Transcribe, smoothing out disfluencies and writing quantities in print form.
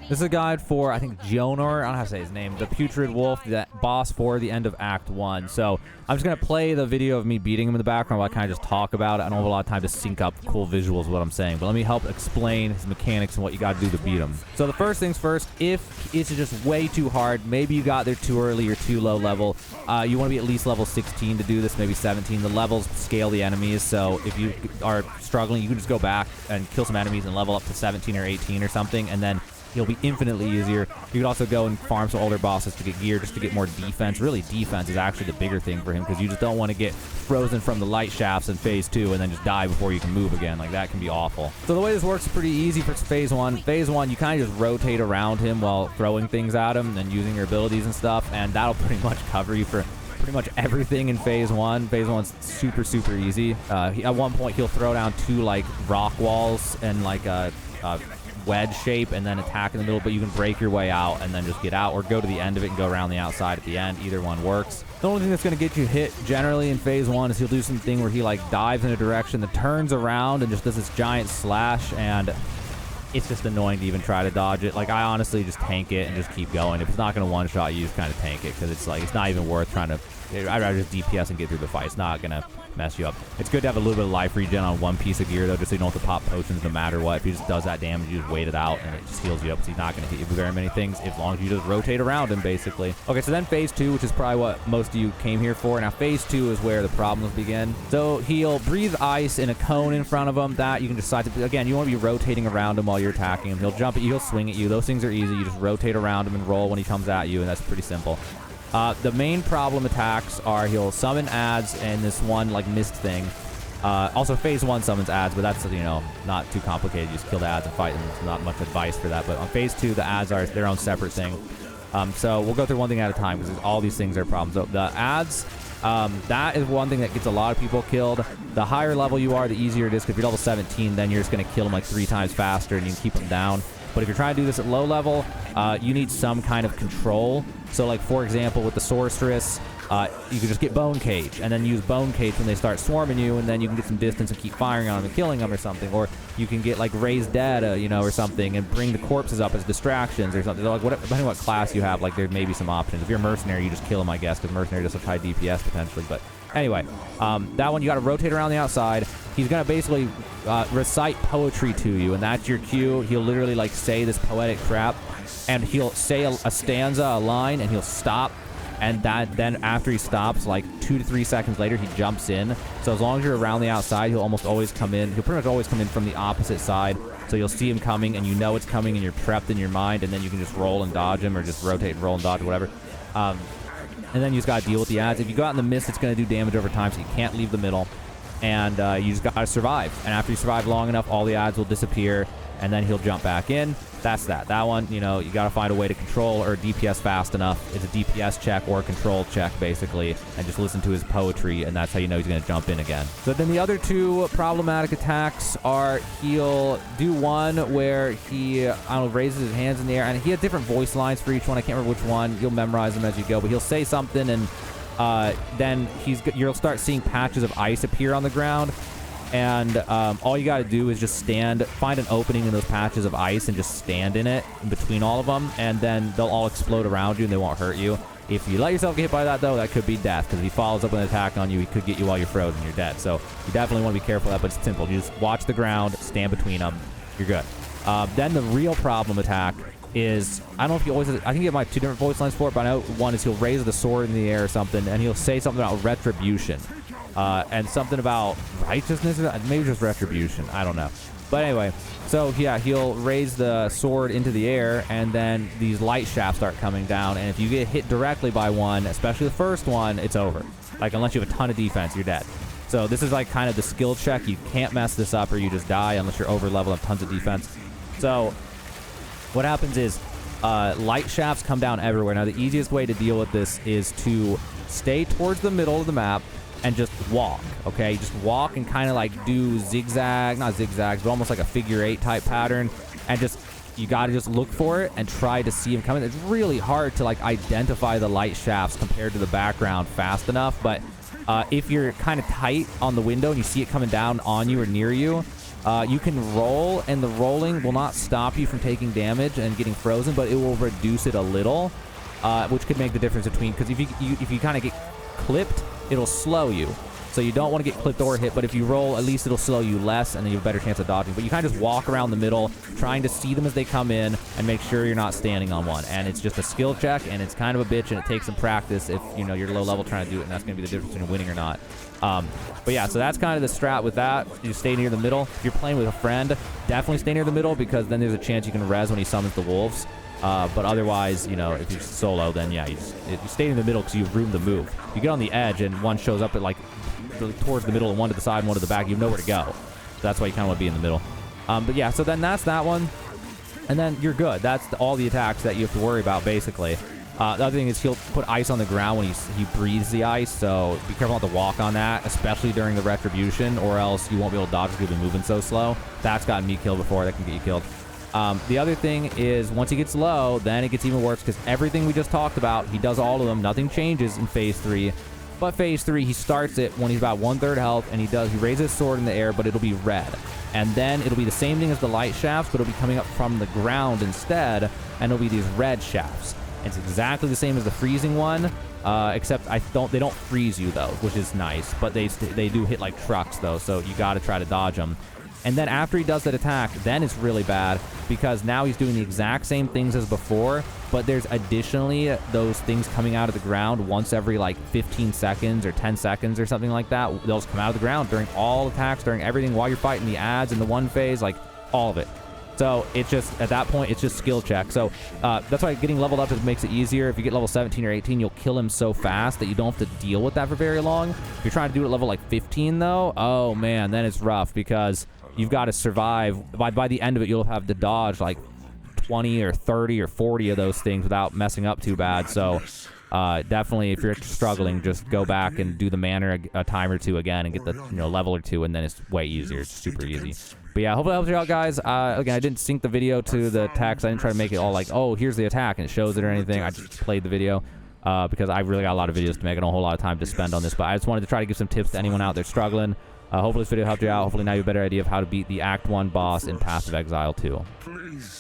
This is a guide for, I think, Geonor. I don't know how to say his name. The Putrid Wolf, the boss for the end of Act 1. So I'm just going to play the video of me beating him in the background while I kind of just talk about it. I don't have a lot of time to sync up cool visuals of what I'm saying. But let me help explain his mechanics and what you got to do to beat him. So the first things first, if it's just way too hard, maybe you got there too early or too low level, you want to be at least level 16 to do this, maybe 17. The levels scale the enemies. So if you are struggling, you can just go back and kill some enemies and level up to 17 or 18 or something. And then it'll be infinitely easier. You could also go and farm some older bosses to get gear, just to get more defense. Really, defense is actually the bigger thing for him, because you just don't want to get frozen from the light shafts in Phase 2 and then just die before you can move again. Like, that can be awful. So the way this works is pretty easy for Phase 1. Phase 1, you kind of just rotate around him while throwing things at him and using your abilities and stuff, and that'll pretty much cover you for pretty much everything in Phase 1. Phase 1's super, super easy. At one point, he'll throw down 2, like, rock walls and, like, a wedge shape and then attack in the middle, but you can break your way out and then just get out, or go to the end of it and go around the outside at the end. Either one works. The only thing that's going to get you hit generally in Phase 1 is he'll do something where he like dives in a direction that turns around and just does this giant slash, and it's just annoying to even try to dodge it. Like, I honestly just tank it and just keep going. If it's not going to one-shot you, just kind of tank it, because it's like, it's not even worth trying to... I'd rather just DPS and get through the fight. It's not going to mess you up. It's good to have a little bit of life regen on one piece of gear, though, just so you don't have to pop potions no matter what. If he just does that damage, you just wait it out, and it just heals you up, because he's not going to hit you with very many things, as long as you just rotate around him, basically. Okay, so then Phase 2, which is probably what most of you came here for. Now, Phase 2 is where the problems begin. So he'll breathe ice in a cone in front of him. That you can decide to... Again, you want to be rotating around him while you're attacking him. He'll jump at you, he'll swing at you. Those things are easy. You just rotate around him and roll when he comes at you, and that's pretty simple. The main problem attacks are he'll summon ads and this one, like, mist thing. Also, Phase 1 summons ads, but that's, you know, not too complicated. You just kill the ads and fight them. There's not much advice for that. But on Phase 2, the ads are their own separate thing. So we'll go through one thing at a time, because all these things are problems. So the ads, that is one thing that gets a lot of people killed. The higher level you are, the easier it is, because if you're level 17, then you're just going to kill them like 3 times faster, and you can keep them down. But if you're trying to do this at low level, you need some kind of control. So, like, for example, with the sorceress, you can just get Bone Cage, and then use Bone Cage when they start swarming you, and then you can get some distance and keep firing on them and killing them or something. Or you can get, like, Raised Dead, you know, or something, and bring the corpses up as distractions or something. Like, depending on what class you have, like, there may be some options. If you're a mercenary, you just kill them, I guess, because mercenary does have high DPS potentially. But anyway, that one you got to rotate around the outside. He's going to basically recite poetry to you, and that's your cue. He'll literally, like, say this poetic crap, and he'll say a stanza, a line, and he'll stop. And then after he stops, like 2 to 3 seconds later, he jumps in. So as long as you're around the outside, he'll almost always come in. He'll pretty much always come in from the opposite side. So you'll see him coming, and you know it's coming, and you're prepped in your mind, and then you can just roll and dodge him, or just rotate and roll and dodge, or whatever. And then you just got to deal with the ads. If you go out in the mist, it's going to do damage over time, so you can't leave the middle. And you just got to survive. And after you survive long enough, all the ads will disappear, and then he'll jump back in. That's that. That one, you know, you got to find a way to control or DPS fast enough. It's a DPS check or a control check, basically, and just listen to his poetry, and that's how you know he's going to jump in again. So then the other 2 problematic attacks are he'll do one where he, I don't know, raises his hands in the air, and he has different voice lines for each one. I can't remember which one. You'll memorize them as you go, but he'll say something, and then you'll start seeing patches of ice appear on the ground. And all you got to do is just find an opening in those patches of ice and just stand in it in between all of them, and then they'll all explode around you and they won't hurt you. If you let yourself get hit by that, though, that could be death, because if he follows up with an attack on you, he could get you while you're frozen. You're dead. So you definitely want to be careful of that, but it's simple. You just watch the ground, stand between them. You're good. Then the real problem attack is, I don't know if he always, I think he have my 2 different voice lines for it, but I know one is he'll raise the sword in the air or something, and he'll say something about retribution. And something about righteousness, maybe just retribution, I don't know. But anyway, so yeah, he'll raise the sword into the air, and then these light shafts start coming down, and if you get hit directly by one, especially the first one, it's over. Like, unless you have a ton of defense, you're dead. So this is like kind of the skill check. You can't mess this up or you just die unless you're over level and have tons of defense. So what happens is light shafts come down everywhere. Now, the easiest way to deal with this is to stay towards the middle of the map and just walk, okay? Just walk and kind of like do zigzag, not zigzags, but almost like a figure 8 type pattern, and just, you got to just look for it and try to see him coming. It's really hard to like identify the light shafts compared to the background fast enough, but if you're kind of tight on the window and you see it coming down on you or near you, You can roll, and the rolling will not stop you from taking damage and getting frozen, but it will reduce it a little, which could make the difference between, because if you kind of get clipped, it'll slow you. So you don't want to get clipped or hit, but if you roll, at least it'll slow you less, and then you have a better chance of dodging. But you kind of just walk around the middle, trying to see them as they come in, and make sure you're not standing on one. And it's just a skill check, and it's kind of a bitch, and it takes some practice if, you know, you're low level trying to do it, and that's going to be the difference between winning or not. But yeah, so that's kind of the strat with that. You stay near the middle. If you're playing with a friend, definitely stay near the middle, because then there's a chance you can res when he summons the wolves. But otherwise, you know, if you're solo, then yeah, you stay in the middle because you have room to move. You get on the edge and one shows up at like towards the middle and one to the side and one to the back, you have nowhere to go. So that's why you kind of want to be in the middle. But yeah, so then that's that one. And then you're good. That's all the attacks that you have to worry about, basically. The other thing is he'll put ice on the ground when he breathes the ice, so be careful not to walk on that, especially during the retribution, or else you won't be able to dodge because you've been moving so slow. That's gotten me killed before. That can get you killed. The other thing is once he gets low, then it gets even worse, because everything we just talked about, he does all of them. Nothing changes in phase 3. But phase 3, he starts it when he's about 1/3 health, and he raises his sword in the air, but it'll be red. And then it'll be the same thing as the light shafts, but it'll be coming up from the ground instead, and it'll be these red shafts. It's exactly the same as the freezing one, except they don't freeze you though, which is nice. But they do hit like trucks though, so you got to try to dodge them. And then after he does that attack, then it's really bad, because now he's doing the exact same things as before, but there's additionally those things coming out of the ground once every like 15 seconds or 10 seconds or something like that. They'll just come out of the ground during all attacks, during everything, while you're fighting the ads in the one phase, like all of it. So it's just, at that point, it's just skill check. So that's why getting leveled up makes it easier. If you get level 17 or 18, you'll kill him so fast that you don't have to deal with that for very long. If you're trying to do it at level like 15 though, oh man, then it's rough, because you've got to survive. By the end of it, you'll have to dodge like 20 or 30 or 40 of those things without messing up too bad. So definitely, if you're struggling, just go back and do the manner a time or two again and get the level or two, and then it's way easier. It's super easy. But yeah, hopefully it helps you out, guys. Again, I didn't sync the video to the attacks. I didn't try to make it all like, oh, here's the attack, and it shows it or anything. I just played the video because I really got a lot of videos to make. I don't have a whole lot of time to spend on this, but I just wanted to try to give some tips to anyone out there struggling. Hopefully this video helped you out. Hopefully now you have a better idea of how to beat the Act 1 boss in Path of Exile 2.